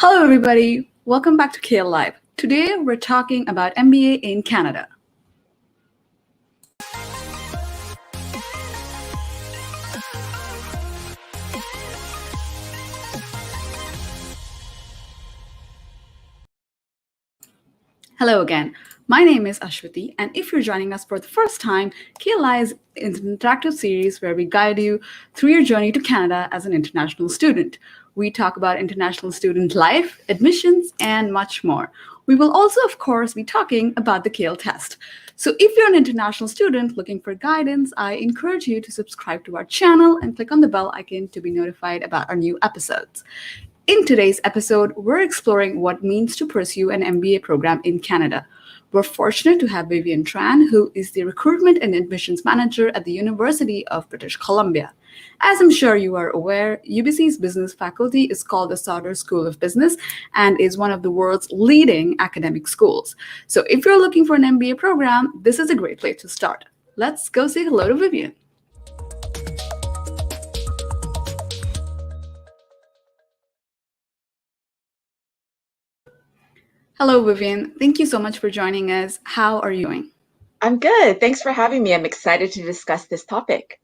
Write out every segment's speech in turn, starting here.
Hello, everybody. Welcome back to CAEL Live. Today, we're talking about MBA in Canada. Hello again. My name is Ashwati, and if you're joining us for the first time, CAEL Live is an interactive series where we guide you through your journey to Canada as an international student. We talk about international student life, admissions, and much more. We will also, of course, be talking about the CAEL test. So if you're an international student looking for guidance, I encourage you to subscribe to our channel and click on the bell icon to be notified about our new episodes. In today's episode, we're exploring what it means to pursue an MBA program in Canada. We're fortunate to have Vivian Tran, who is the Recruitment and Admissions Manager at the University of British Columbia. As I'm sure you are aware, UBC's business faculty is called the Sauder School of Business and is one of the world's leading academic schools. So if you're looking for an MBA program, this is a great place to start. Let's go say hello to Vivian. Hello, Vivian. Thank you so much for joining us. How are you doing? I'm good. Thanks for having me. I'm excited to discuss this topic.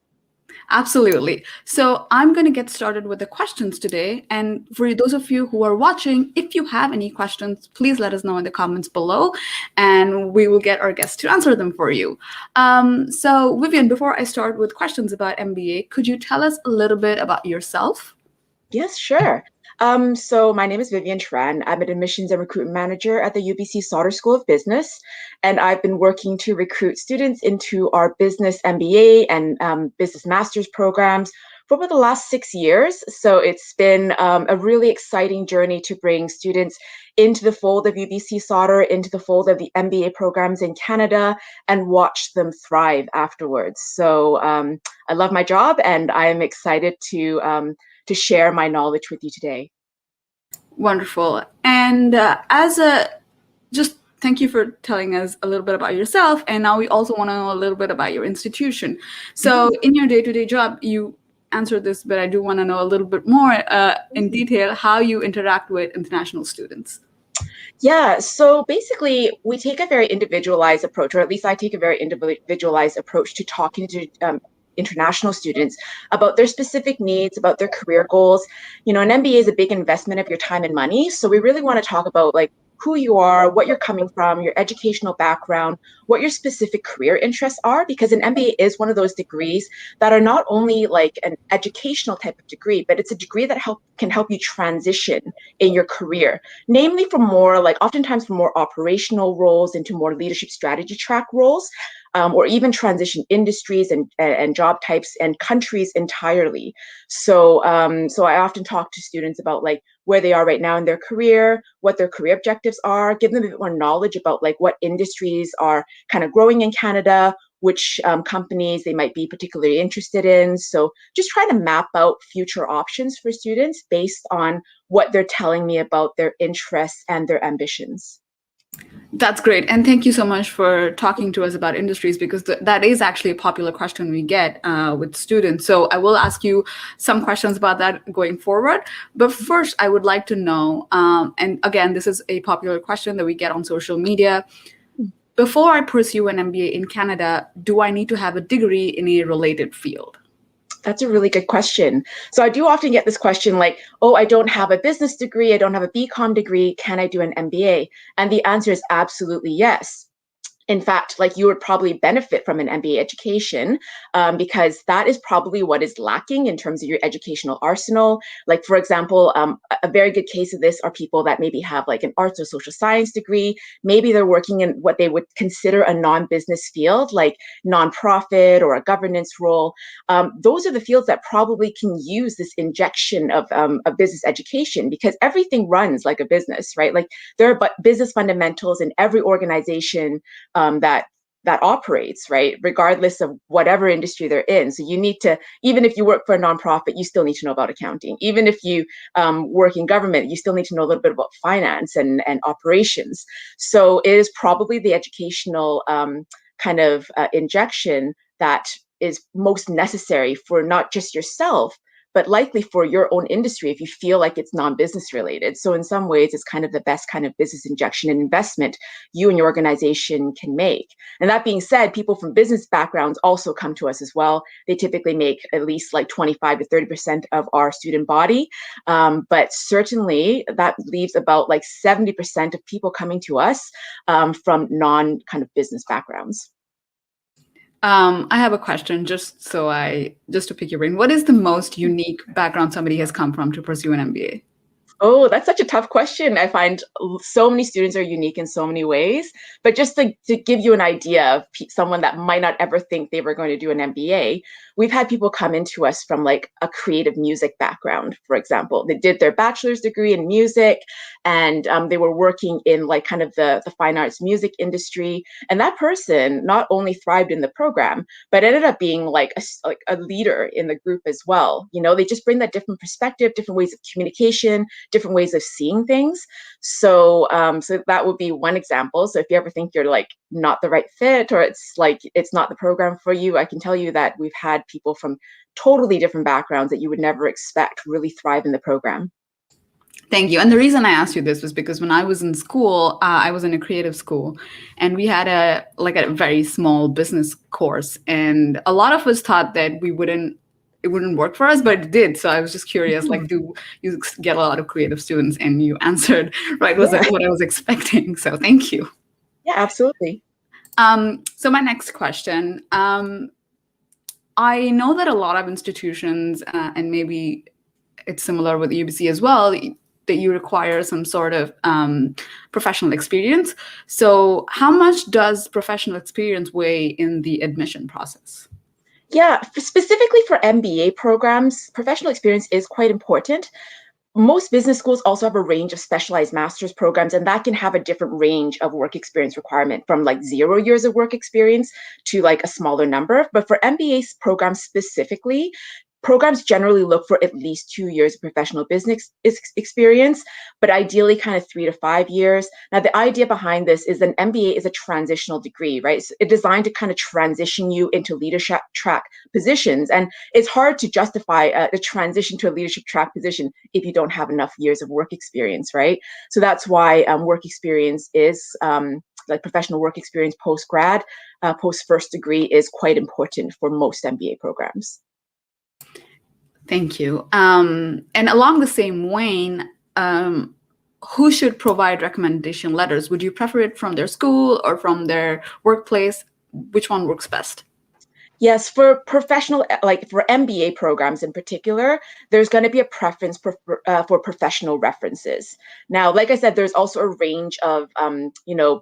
Absolutely. So I'm going to get started with the questions today. And for those of you who are watching, if you have any questions, please let us know in the comments below, and we will get our guests to answer them for you. So Vivian, before I start with questions about MBA, could you tell us a little bit about yourself? Yes, sure. So my name is Vivian Tran. I'm an admissions and recruitment manager at the UBC Sauder School of Business, and I've been working to recruit students into our business MBA and business master's programs for about the last 6 years. So it's been a really exciting journey to bring students into the fold of UBC Sauder, into the fold of the MBA programs in Canada, and watch them thrive afterwards. So I love my job, and I'm excited to share my knowledge with you today. Wonderful. And just thank you for telling us a little bit about yourself. And now we also want to know a little bit about your institution. So in your day-to-day job, you answered this, but I do want to know a little bit more in detail how you interact with international students. Yeah, so basically, we take a very individualized approach, or at least I take a very individualized approach to talking to international students about their specific needs, about their career goals. You know, an MBA is a big investment of your time and money. So we really want to talk about like who you are, what you're coming from, your educational background, what your specific career interests are, because an MBA is one of those degrees that are not only like an educational type of degree, but it's a degree that can help you transition in your career, namely from more like oftentimes from more operational roles into more leadership strategy track roles. Or even transition industries and job types and countries entirely. So I often talk to students about like where they are right now in their career, what their career objectives are, give them a bit more knowledge about like what industries are kind of growing in Canada, which companies they might be particularly interested in. So just trying to map out future options for students based on what they're telling me about their interests and their ambitions. That's great. And thank you so much for talking to us about industries, because that is actually a popular question we get with students. So I will ask you some questions about that going forward. But first, I would like to know, and again, this is a popular question that we get on social media. Before I pursue an MBA in Canada, do I need to have a degree in a related field? That's a really good question. So I do often get this question like, oh, I don't have a business degree, I don't have a BCom degree, can I do an MBA? And the answer is absolutely yes. In fact, like you would probably benefit from an MBA education because that is probably what is lacking in terms of your educational arsenal. Like, for example, a very good case of this are people that maybe have like an arts or social science degree. Maybe they're working in what they would consider a non-business field, like nonprofit or a governance role. Those are the fields that probably can use this injection of business education because everything runs like a business, right? Like there are business fundamentals in every organization that operates, right, regardless of whatever industry they're in. So you need to, even if you work for a nonprofit, you still need to know about accounting. Even if you work in government, you still need to know a little bit about finance and operations. So it is probably the educational kind of injection that is most necessary for not just yourself, but likely for your own industry if you feel like it's non-business related. So in some ways, it's kind of the best kind of business injection and investment you and your organization can make. And that being said, people from business backgrounds also come to us as well. They typically make at least like 25 to 30% of our student body. But certainly that leaves about like 70% of people coming to us from non kind of business backgrounds. I have a question just to pick your brain. What is the most unique background somebody has come from to pursue an MBA? Oh, that's such a tough question. I find so many students are unique in so many ways. But just to give you an idea of someone that might not ever think they were going to do an MBA, we've had people come into us from like a creative music background, for example. They did their bachelor's degree in music and they were working in like kind of the fine arts music industry. And that person not only thrived in the program, but ended up being like a leader in the group as well. You know, they just bring that different perspective, different ways of communication, different ways of seeing things. So that would be one example. So if you ever think you're like not the right fit or it's like it's not the program for you, I can tell you that we've had people from totally different backgrounds that you would never expect really thrive in the program. Thank you. And the reason I asked you this was because when I was in school, I was in a creative school, and we had a very small business course, and a lot of us thought that it wouldn't work for us, but it did. So I was just curious, like, do you get a lot of creative students? And you answered right, was Yeah. what I was expecting. So thank you. Yeah, absolutely. So my next question, I know that a lot of institutions, and maybe it's similar with UBC as well, that you require some sort of professional experience. So how much does professional experience weigh in the admission process? Yeah, specifically for MBA programs, professional experience is quite important. Most business schools also have a range of specialized master's programs, and that can have a different range of work experience requirement from like 0 years of work experience to like a smaller number. But for MBA programs specifically, programs generally look for at least 2 years of professional business experience, but ideally kind of 3 to 5 years. Now, the idea behind this is an MBA is a transitional degree, right? So it's designed to kind of transition you into leadership track positions. And it's hard to justify the transition to a leadership track position if you don't have enough years of work experience, right? So that's why work experience is like professional work experience post-grad, post-first degree is quite important for most MBA programs. Thank you. And along the same vein, who should provide recommendation letters? Would you prefer it from their school or from their workplace? Which one works best? Yes, for professional, like for MBA programs in particular, there's going to be a preference for professional references. Now, like I said, there's also a range of,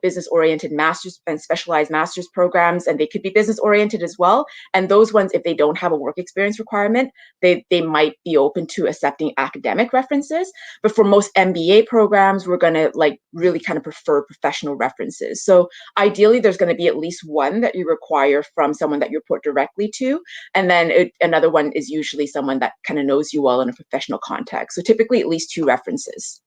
business-oriented master's and specialized master's programs, and they could be business-oriented as well. And those ones, if they don't have a work experience requirement, they might be open to accepting academic references. But for most MBA programs, we're going to like really kind of prefer professional references. So ideally, there's going to be at least one that you require from someone that you report directly to. And then another one is usually someone that kind of knows you well in a professional context. So typically at least 2 references.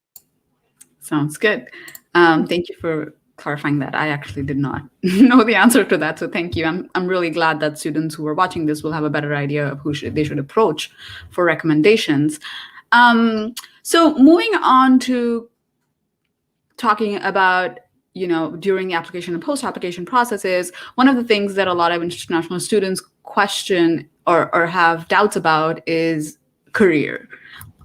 Sounds good. Thank you for clarifying that. I actually did not know the answer to that. So thank you. I'm really glad that students who are watching this will have a better idea of who they should approach for recommendations. So moving on to talking about during the application and post-application processes, one of the things that a lot of international students question or have doubts about is career.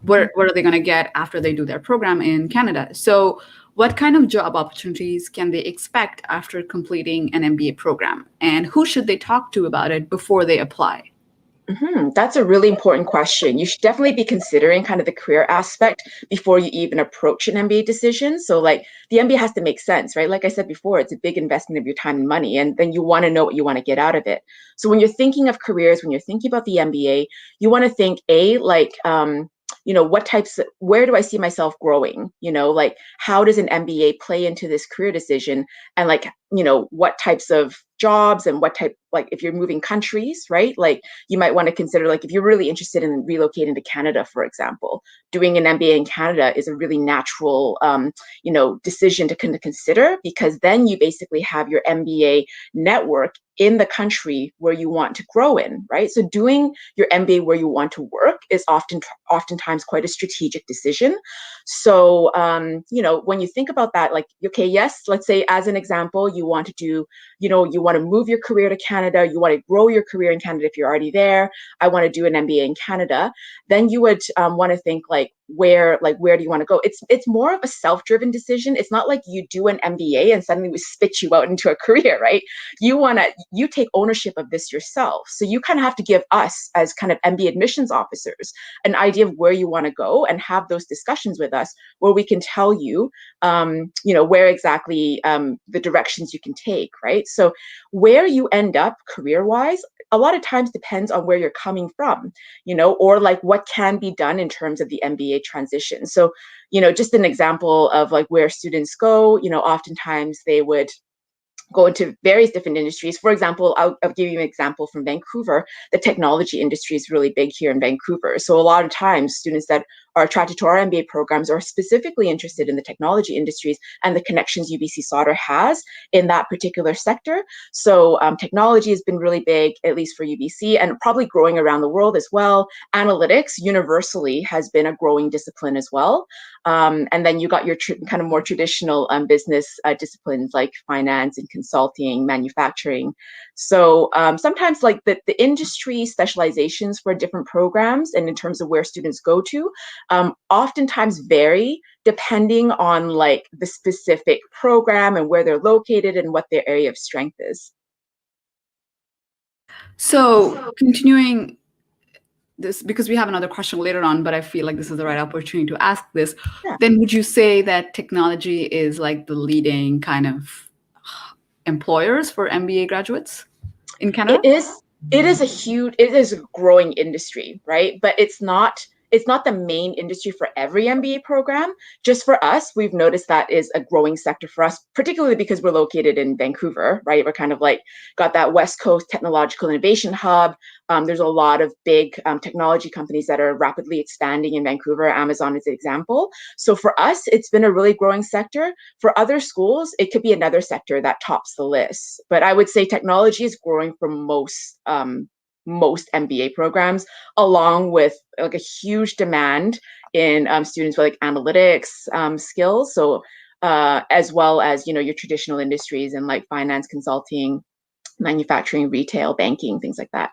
What are they going to get after they do their program in Canada? So what kind of job opportunities can they expect after completing an MBA program? And who should they talk to about it before they apply? That's a really important question. You should definitely be considering kind of the career aspect before you even approach an MBA decision. So like the MBA has to make sense, right? Like I said before, it's a big investment of your time and money, and then you want to know what you want to get out of it. So when you're thinking of careers, when you're thinking about the MBA, you want to think where do I see myself growing? Like how does an MBA play into this career decision? And like, what types of jobs and what like if you're moving countries, right? Like you might want to consider, like if you're really interested in relocating to Canada, for example, doing an MBA in Canada is a really natural, decision to kind of consider, because then you basically have your MBA network in the country where you want to grow in, right? So doing your MBA where you want to work is oftentimes quite a strategic decision. So, when you think about that, like, okay, yes, let's say as an example, you want to do, you want to move your career to Canada, you want to grow your career in Canada if you're already there. I want to do an MBA in Canada. Then you would want to think like, where do you want to go? It's more of a self-driven decision. It's not like you do an MBA and suddenly we spit you out into a career, right? You take ownership of this yourself. So you kind of have to give us as kind of MBA admissions officers an idea of where you want to go and have those discussions with us where we can tell you, where exactly the directions you can take, right? So where you end up career-wise, a lot of times depends on where you're coming from, or like what can be done in terms of the MBA transition. So, just an example of like where students go, oftentimes they would go into various different industries. For example, I'll give you an example from Vancouver. The technology industry is really big here in Vancouver. So a lot of times students that are attracted to our MBA programs are specifically interested in the technology industries and the connections UBC Sauder has in that particular sector. So technology has been really big, at least for UBC, and probably growing around the world as well. Analytics universally has been a growing discipline as well. And then you got your kind of more traditional business disciplines like finance and consulting, manufacturing. So sometimes like the industry specializations for different programs and in terms of where students go to, oftentimes vary depending on like the specific program and where they're located and what their area of strength is. So continuing this, because we have another question later on, but I feel like this is the right opportunity to ask this. Yeah. Then would you say that technology is like the leading kind of employers for MBA graduates in Canada? It is a growing industry, right? But it's not the main industry for every MBA program. Just for us, we've noticed that is a growing sector for us, particularly because we're located in Vancouver, right? We're kind of like got that West Coast technological innovation hub. There's a lot of big technology companies that are rapidly expanding in Vancouver. Amazon is an example. So for us, it's been a really growing sector. For other schools, it could be another sector that tops the list. But I would say technology is growing for most MBA programs, along with like a huge demand in students with like analytics skills. So as well as, your traditional industries and like finance, consulting, manufacturing, retail, banking, things like that.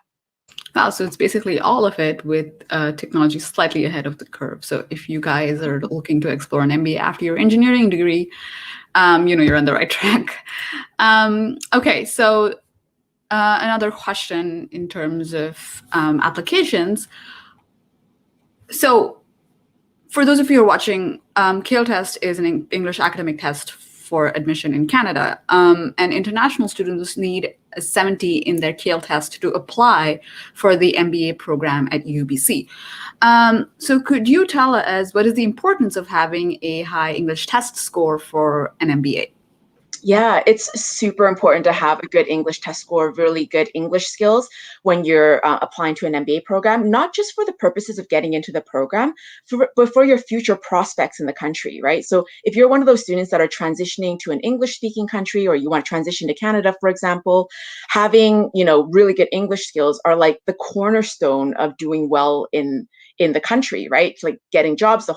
Wow, so it's basically all of it with technology slightly ahead of the curve. So if you guys are looking to explore an MBA after your engineering degree, you're on the right track. Okay, so another question in terms of applications. So for those of you who are watching, CAEL test is an English academic test for admission in Canada, and international students need a 70 in their CAEL test to apply for the MBA program at UBC. So could you tell us what is the importance of having a high English test score for an MBA? Yeah, it's super important to have a good English test score, really good English skills when you're applying to an MBA program, not just for the purposes of getting into the program, but for your future prospects in the country, right? So if you're one of those students that are transitioning to an English-speaking country, or you want to transition to Canada, for example, having, really good English skills are like the cornerstone of doing well in the country, right? It's like getting jobs.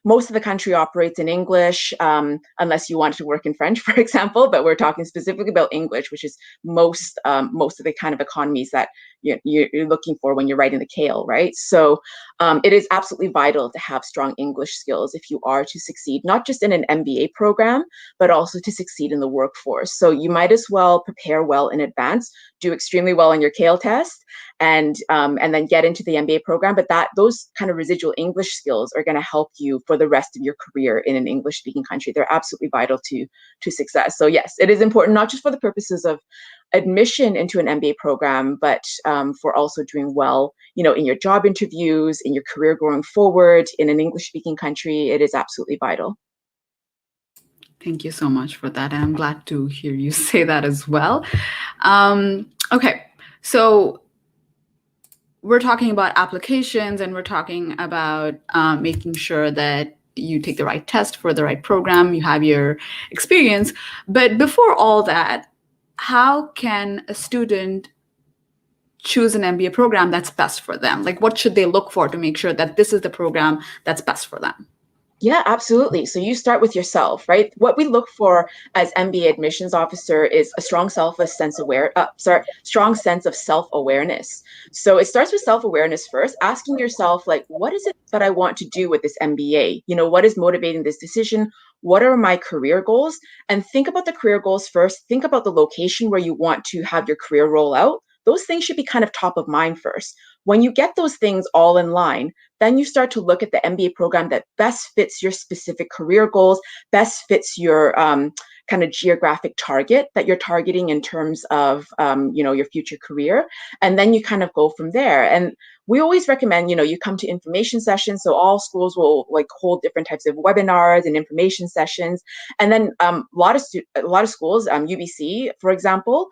Most of the country operates in English, unless you want to work in French, for example. But we're talking specifically about English, which is most of the kind of economies that you're looking for when you're writing the CAEL, right? So it is absolutely vital to have strong English skills if you are to succeed, not just in an MBA program, but also to succeed in the workforce. So you might as well prepare well in advance, do extremely well on your CAEL test, and then get into the MBA program. But those kind of residual English skills are going to help you for the rest of your career in an English-speaking country. They're absolutely vital to success. So yes, it is important, not just for the purposes of admission into an MBA program, but for also doing well, in your job interviews, in your career going forward in an English-speaking country. It is absolutely vital. Thank you so much for that. And I'm glad to hear you say that as well. Okay, so we're talking about applications and we're talking about making sure that you take the right test for the right program, you have your experience. But before all that, how can a student choose an MBA program that's best for them? Like, what should they look for to make sure that this is the program that's best for them? Yeah, absolutely. So you start with yourself, right? What we look for as MBA admissions officer is a strong strong sense of self-awareness. So it starts with self-awareness first, asking yourself, like, what is it that I want to do with this MBA? You know, what is motivating this decision? What are my career goals? And think about the career goals first. Think about the location where you want to have your career roll out. Those things should be kind of top of mind first. When you get those things all in line, then you start to look at the MBA program that best fits your specific career goals, best fits your kind of geographic target that you're targeting in terms of your future career, and then you kind of go from there. And we always recommend, you come to information sessions. So all schools will like hold different types of webinars and information sessions, and then a lot of schools, UBC, for example,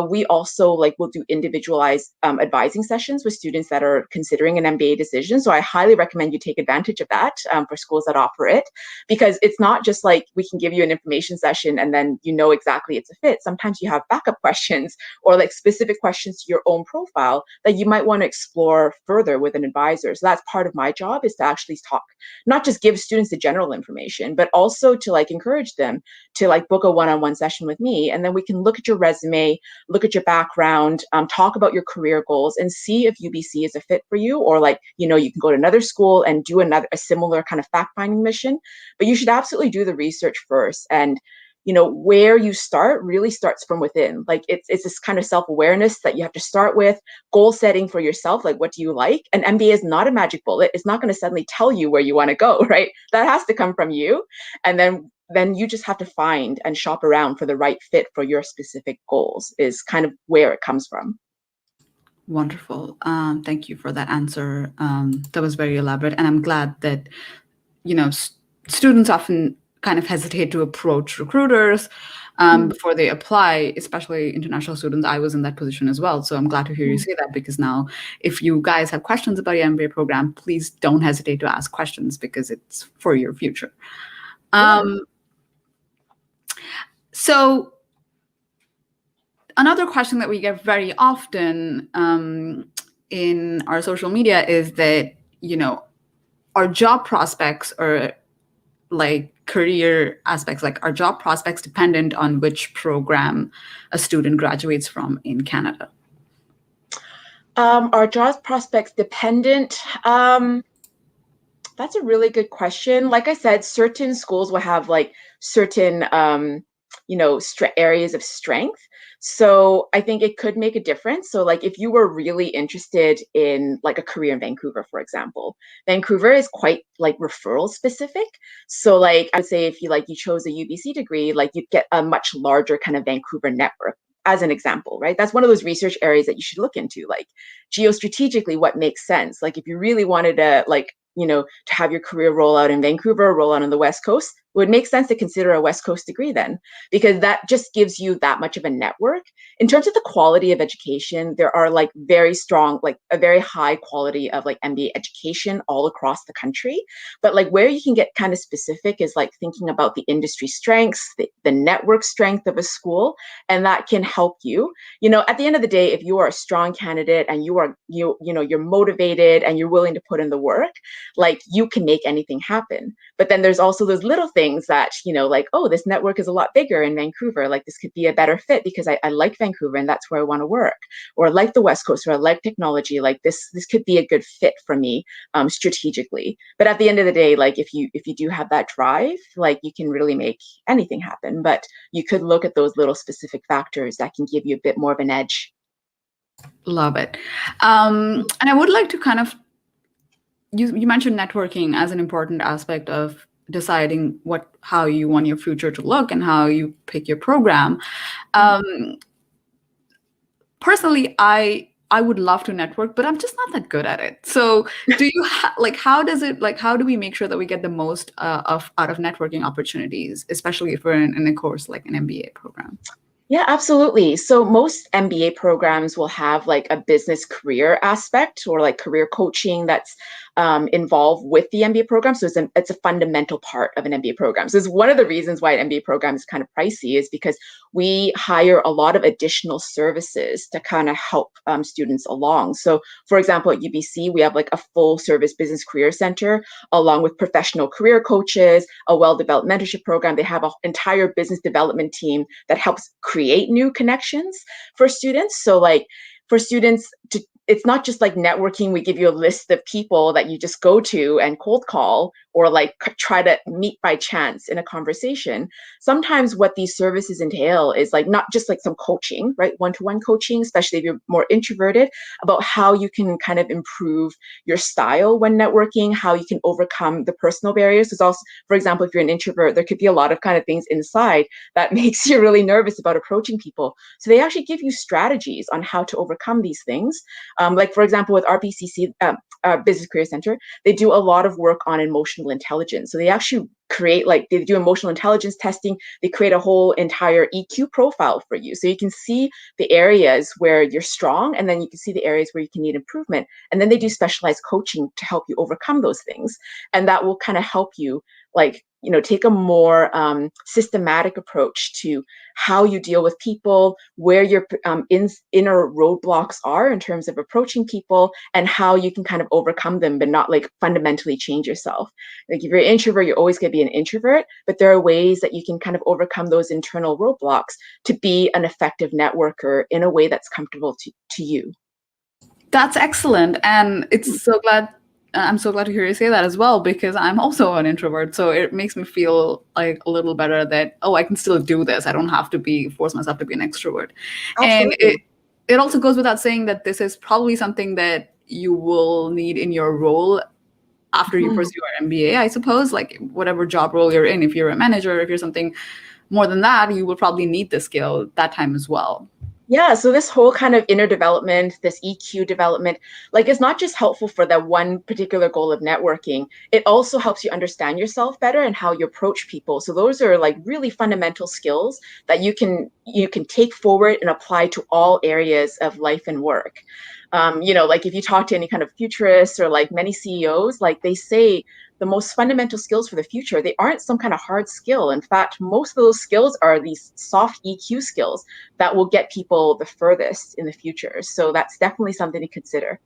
we also like will do individualized advising sessions with students that are considering an MBA decision. So I highly recommend you take advantage of that for schools that offer it, because it's not just like we can give you an information session and then you know exactly it's a fit. Sometimes you have backup questions or like specific questions to your own profile that you might want to explore further with an advisor. So that's part of my job, is to actually talk, not just give students the general information, but also to like encourage them to like book a one-on-one session with me. And then we can look at your resume, look at your background, talk about your career goals, and see if UBC is a fit for you, or like, you can go to another school and do a similar kind of fact-finding mission. But you should absolutely do the research first. And where you start really starts from within. Like it's this kind of self-awareness that you have to start with, goal setting for yourself, like what do you like? An MBA is not a magic bullet. It's not going to suddenly tell you where you want to go, right? That has to come from you. And then you just have to find and shop around for the right fit for your specific goals, is kind of where it comes from. Wonderful. Thank you for that answer. That was very elaborate, and I'm glad that students often kind of hesitate to approach recruiters before they apply, especially international students. I was in that position as well, so I'm glad to hear you say that, because now, if you guys have questions about your MBA program, please don't hesitate to ask questions, because it's for your future. Yeah. So another question that we get very often in our social media is that, our job prospects, or like career aspects, like our job prospects dependent on which program a student graduates from in Canada? Are job prospects dependent? That's a really good question. Like I said, certain schools will have like certain, areas of strength. So I think it could make a difference. So like if you were really interested in like a career in Vancouver, for example, Vancouver is quite like referral specific. So like I would say if you chose a UBC degree, like you'd get a much larger kind of Vancouver network, as an example, right? That's one of those research areas that you should look into, like geostrategically, what makes sense. Like if you really wanted to to have your career roll out in Vancouver, roll out on the West Coast, it would make sense to consider a West Coast degree then, because that just gives you that much of a network. In terms of the quality of education, there are like very strong, like a very high quality of like MBA education all across the country. But like where you can get kind of specific is like thinking about the industry strengths, the network strength of a school, and that can help you. At the end of the day, if you are a strong candidate and you're motivated and you're willing to put in the work, like you can make anything happen. But then there's also those little things that, like, oh, this network is a lot bigger in Vancouver. Like this could be a better fit because I like Vancouver and that's where I want to work. Or like the West Coast, or I like technology. Like this could be a good fit for me strategically. But at the end of the day, like if you do have that drive, like you can really make anything happen. But you could look at those little specific factors that can give you a bit more of an edge. Love it. And I would like to kind of, you mentioned networking as an important aspect of deciding how you want your future to look and how you pick your program. Personally, I would love to network, but I'm just not that good at it. So do you how do we make sure that we get the most out of networking opportunities, especially if we're in a course like an MBA program? Yeah, absolutely. So most MBA programs will have like a business career aspect or like career coaching that's involved with the MBA program. So it's a fundamental part of an MBA program. So it's one of the reasons why an MBA program is kind of pricey is because we hire a lot of additional services to kind of help students along. So for example, at UBC, we have like a full service business career center along with professional career coaches, a well-developed mentorship program. They have an entire business development team that helps create new connections for students. So like for students to, it's not just like networking. We give you a list of people that you just go to and cold call or like try to meet by chance in a conversation. Sometimes what these services entail is like not just like some coaching, right? One-to-one coaching, especially if you're more introverted, about how you can kind of improve your style when networking, how you can overcome the personal barriers. Because also, for example, if you're an introvert, there could be a lot of kind of things inside that makes you really nervous about approaching people. So they actually give you strategies on how to overcome these things. Like for example, with RBCC, Business Career Center, they do a lot of work on emotional intelligence. So they actually create like they do emotional intelligence testing. They create a whole entire EQ profile for you, so you can see the areas where you're strong, and then you can see the areas where you can need improvement. And then they do specialized coaching to help you overcome those things, and that will kind of help you like take a more systematic approach to how you deal with people, where your inner roadblocks are in terms of approaching people, and how you can kind of overcome them, but not like fundamentally change yourself. Like if you're an introvert, you're always going to be an introvert, but there are ways that you can kind of overcome those internal roadblocks to be an effective networker in a way that's comfortable to you. That's excellent, and I'm so glad to hear you say that as well, because I'm also an introvert. So it makes me feel like a little better that, oh, I can still do this. I don't have to be force myself to be an extrovert. And Absolutely. it also goes without saying that this is probably something that you will need in your role after you Mhm. pursue your MBA, I suppose, like whatever job role you're in. If you're a manager, if you're something more than that, you will probably need the skill that time as well. Yeah, so this whole kind of inner development, this EQ development, like it's not just helpful for that one particular goal of networking. It also helps you understand yourself better and how you approach people. So those are like really fundamental skills that you can take forward and apply to all areas of life and work. Like if you talk to any kind of futurists or like many CEOs, like they say the most fundamental skills for the future, they aren't some kind of hard skill. In fact, most of those skills are these soft EQ skills that will get people the furthest in the future. So that's definitely something to consider.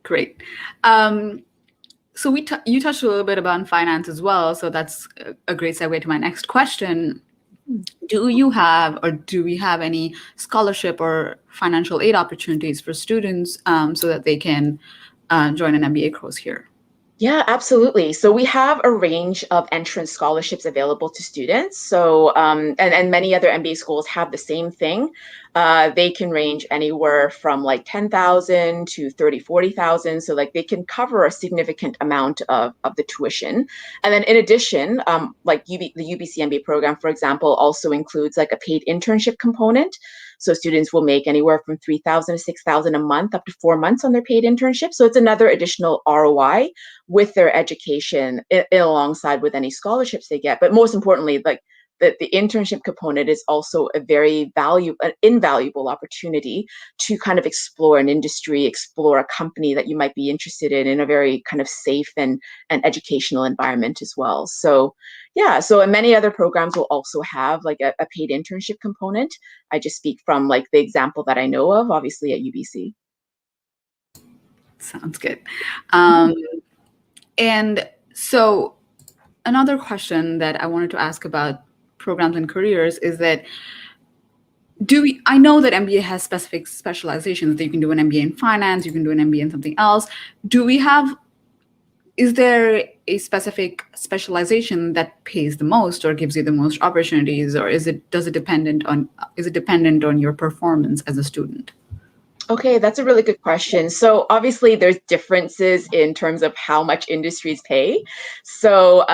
Great. So you touched a little bit about finance as well. So that's a great segue to my next question. Do we have any scholarship or financial aid opportunities for students so that they can join an MBA course here? Yeah, absolutely. So we have a range of entrance scholarships available to students. So, and many other MBA schools have the same thing. They can range anywhere from like 10,000 to 30, 40,000. So like they can cover a significant amount of the tuition. And then in addition, like the UBC MBA program, for example, also includes like a paid internship component. So students will make anywhere from 3,000 to 6,000 a month, up to 4 months on their paid internship. So it's another additional ROI with their education alongside with any scholarships they get. But most importantly, like the internship component is also a very invaluable opportunity to kind of explore an industry, explore a company that you might be interested in a very kind of safe and educational environment as well. So yeah, so and many other programs will also have like a paid internship component. I just speak from like the example that I know of, obviously at UBC. Sounds good. Mhm. Um, and so another question that I wanted to ask about programs and careers is that I know that MBA has specific specializations that you can do an MBA in finance, you can do an MBA in something else. Do we have Is there a specific specialization that pays the most or gives you the most opportunities, or is it dependent on your performance as a student? Okay, that's a really good question. So obviously there's differences in terms of how much industries pay. So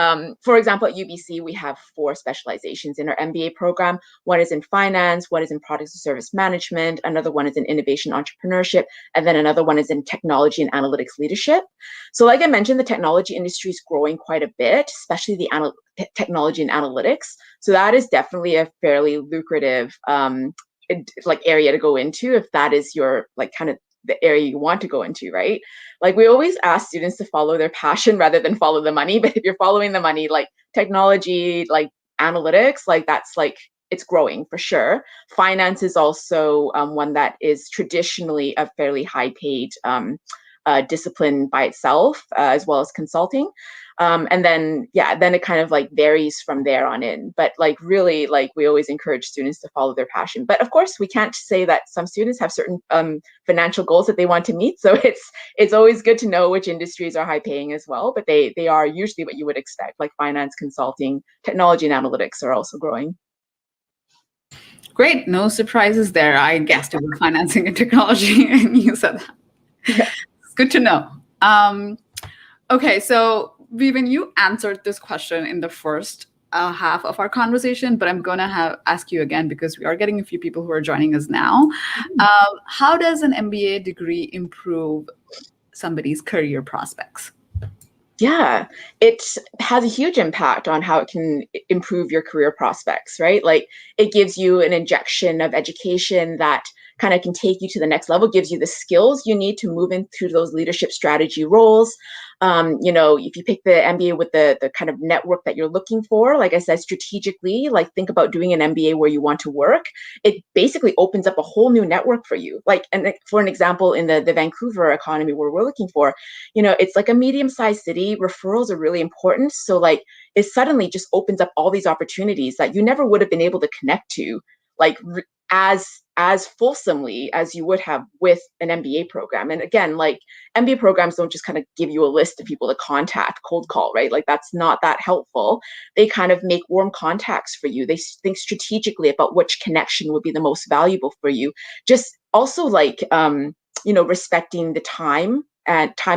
for example, at UBC, we have 4 specializations in our MBA program. One is in finance, one is in products and service management, another one is in innovation entrepreneurship, and then another one is in technology and analytics leadership. So like I mentioned, the technology industry is growing quite a bit, especially the technology and analytics. So that is definitely a fairly lucrative like area to go into if that is your like kind of the area you want to go into, right? Like we always ask students to follow their passion rather than follow the money. But if you're following the money, like technology, like analytics, like that's like it's growing for sure. Finance is also one that is traditionally a fairly high paid discipline by itself, as well as consulting. And then, yeah, then it kind of like varies from there on in. But like really, like we always encourage students to follow their passion. But of course, we can't say that some students have certain financial goals that they want to meet. So it's always good to know which industries are high paying as well. But they are usually what you would expect, like finance, consulting, technology, and analytics are also growing. Great, no surprises there. I guessed it was financing and technology, and you said that. Yeah. It's good to know. Okay, so Vivian, you answered this question in the first half of our conversation, but I'm gonna ask you again because we are getting a few people who are joining us now. How does an MBA degree improve somebody's career prospects? Yeah, it has a huge impact on how it can improve your career prospects, right? Like it gives you an injection of education that kind of can take you to the next level, gives you the skills you need to move into those leadership strategy roles. If you pick the MBA with the kind of network that you're looking for, like I said, strategically, like think about doing an MBA where you want to work. It basically opens up a whole new network for you. Like, and for an example, in the Vancouver economy where we're looking for, it's like a medium-sized city. Referrals are really important. So like it suddenly just opens up all these opportunities that you never would have been able to connect to, like as fulsomely as you would have with an MBA program. And again, like MBA programs don't just kind of give you a list of people to contact, cold call, right? Like that's not that helpful. They kind of make warm contacts for you. They think strategically about which connection would be the most valuable for you. Just also like respecting the time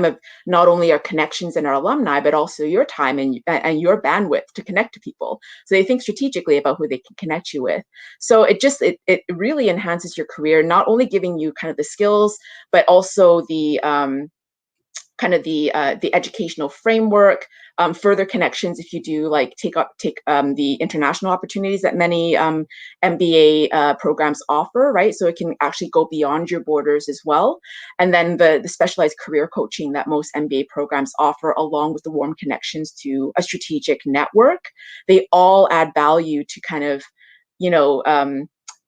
of not only our connections and our alumni, but also your time and your bandwidth to connect to people. So they think strategically about who they can connect you with. So it really enhances your career, not only giving you kind of the skills, but also the the educational framework, further connections if you do like take the international opportunities that many MBA programs offer, right? So it can actually go beyond your borders as well. And then the specialized career coaching that most MBA programs offer, along with the warm connections to a strategic network, they all add value to kind of, you know,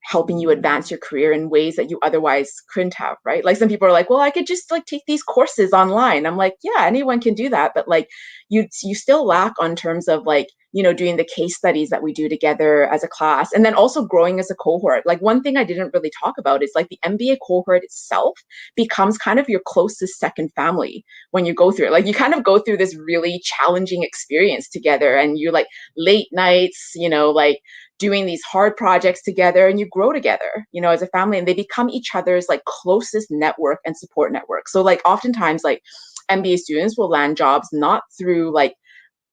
helping you advance your career in ways that you otherwise couldn't have, right? Like some people are like, well, I could just like take these courses online. I'm like, yeah, anyone can do that. But like you still lack on terms of like, doing the case studies that we do together as a class, and then also growing as a cohort. Like one thing I didn't really talk about is like the MBA cohort itself becomes kind of your closest second family when you go through it. Like you kind of go through this really challenging experience together, and you're like late nights, like doing these hard projects together, and you grow together, as a family, and they become each other's like closest network and support network. So like oftentimes like MBA students will land jobs not through like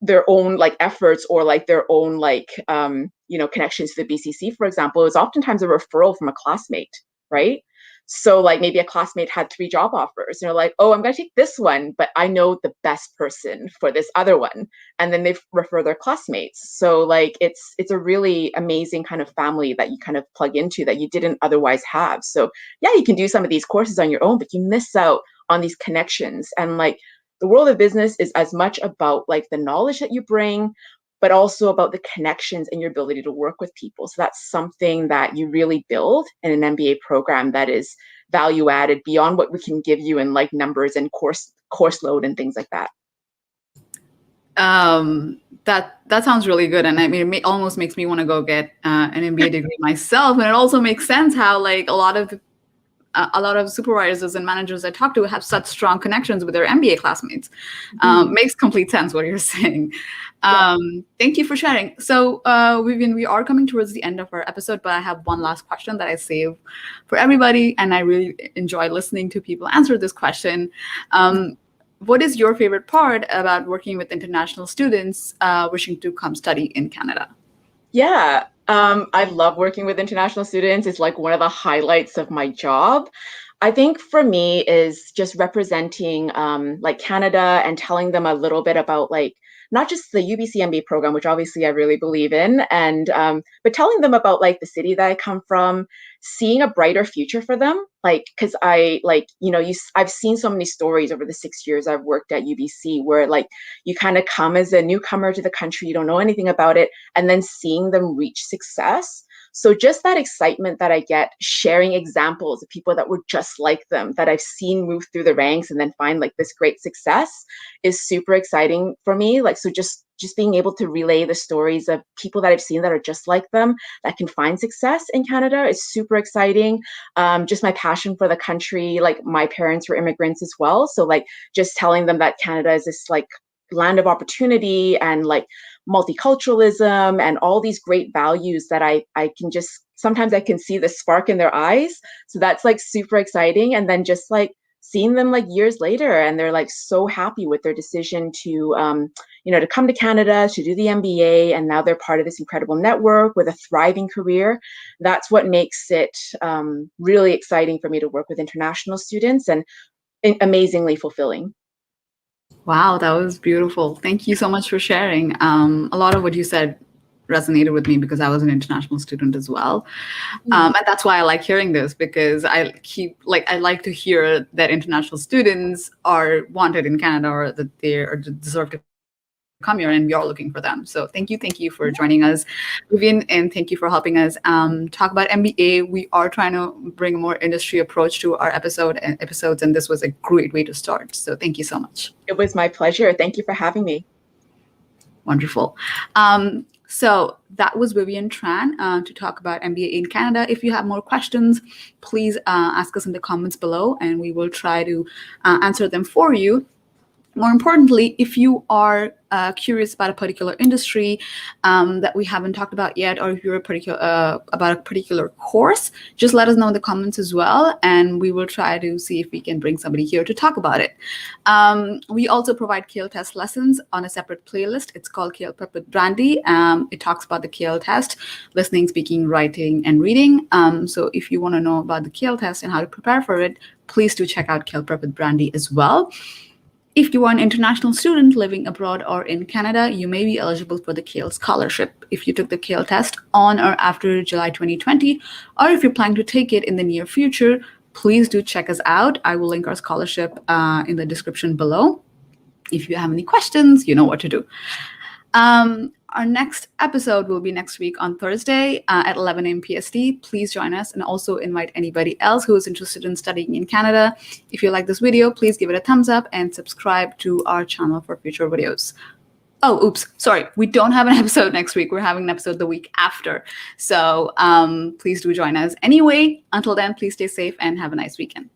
their own like efforts or like their own like connections to the BCC, for example. Is oftentimes a referral from a classmate, right? So like maybe a classmate had 3 job offers, and they're like, oh, I'm going to take this one, but I know the best person for this other one, and then they refer their classmates. So like it's a really amazing kind of family that you kind of plug into that you didn't otherwise have. So yeah, you can do some of these courses on your own, but you miss out on these connections. And like the world of business is as much about like the knowledge that you bring, but also about the connections and your ability to work with people. So that's something that you really build in an MBA program that is value added beyond what we can give you in like numbers and course load and things like that. That sounds really good, and I mean, it almost makes me want to go get an MBA degree myself. And it also makes sense how like a lot of a lot of supervisors and managers I talk to have such strong connections with their MBA classmates. Makes complete sense what you're saying. Yeah. Thank you for sharing. So, Vivian, we are coming towards the end of our episode, but I have one last question that I save for everybody, and I really enjoy listening to people answer this question. What is your favorite part about working with international students wishing to come study in Canada? Yeah, I love working with international students. It's like one of the highlights of my job. I think for me is just representing like Canada and telling them a little bit about like not just the UBC MBA program, which obviously I really believe in, and but telling them about like the city that I come from, seeing a brighter future for them. Like, because I like I've seen so many stories over the 6 years I've worked at UBC where like you kind of come as a newcomer to the country, you don't know anything about it, and then seeing them reach success. So just that excitement that I get sharing examples of people that were just like them, that I've seen move through the ranks and then find like this great success is super exciting for me. Like, so just being able to relay the stories of people that I've seen that are just like them, that can find success in Canada is super exciting. Just my passion for the country, like my parents were immigrants as well. So like just telling them that Canada is this like land of opportunity and like multiculturalism and all these great values that I can just sometimes I can see the spark in their eyes. So that's like super exciting. And then just like seeing them like years later and they're like so happy with their decision to to come to Canada to do the MBA, and now they're part of this incredible network with a thriving career. That's what makes it really exciting for me to work with international students and amazingly fulfilling. Wow, that was beautiful. Thank you so much for sharing. A lot of what you said resonated with me because I was an international student as well. And that's why I like hearing this, because I like to hear that international students are wanted in Canada, or that they are deserve to come here, and we are looking for them. So thank you for joining us, Vivian, and thank you for helping us talk about MBA. We are trying to bring a more industry approach to our episodes, and this was a great way to start. So thank you so much. It was my pleasure. Thank you for having me. Wonderful. So that was Vivian Tran to talk about MBA in Canada. If you have more questions, please ask us in the comments below, and we will try to answer them for you. More importantly, if you are curious about a particular industry that we haven't talked about yet, or if you're about a particular course, just let us know in the comments as well, and we will try to see if we can bring somebody here to talk about it. We also provide CAEL test lessons on a separate playlist. It's called CAEL Prep with Brandy. It talks about the CAEL test, listening, speaking, writing, and reading. So if you want to know about the CAEL test and how to prepare for it, please do check out CAEL Prep with Brandy as well. If you are an international student living abroad or in Canada, you may be eligible for the CAEL scholarship if you took the CAEL test on or after July 2020, or if you're planning to take it in the near future, please do check us out. I will link our scholarship in the description below. If you have any questions, you know what to do. Our next episode will be next week on Thursday at 11 a.m. PST. Please join us, and also invite anybody else who is interested in studying in Canada. If you like this video, please give it a thumbs up and subscribe to our channel for future videos. Oh, oops, sorry. We don't have an episode next week. We're having an episode the week after. So please do join us. Anyway, until then, please stay safe and have a nice weekend.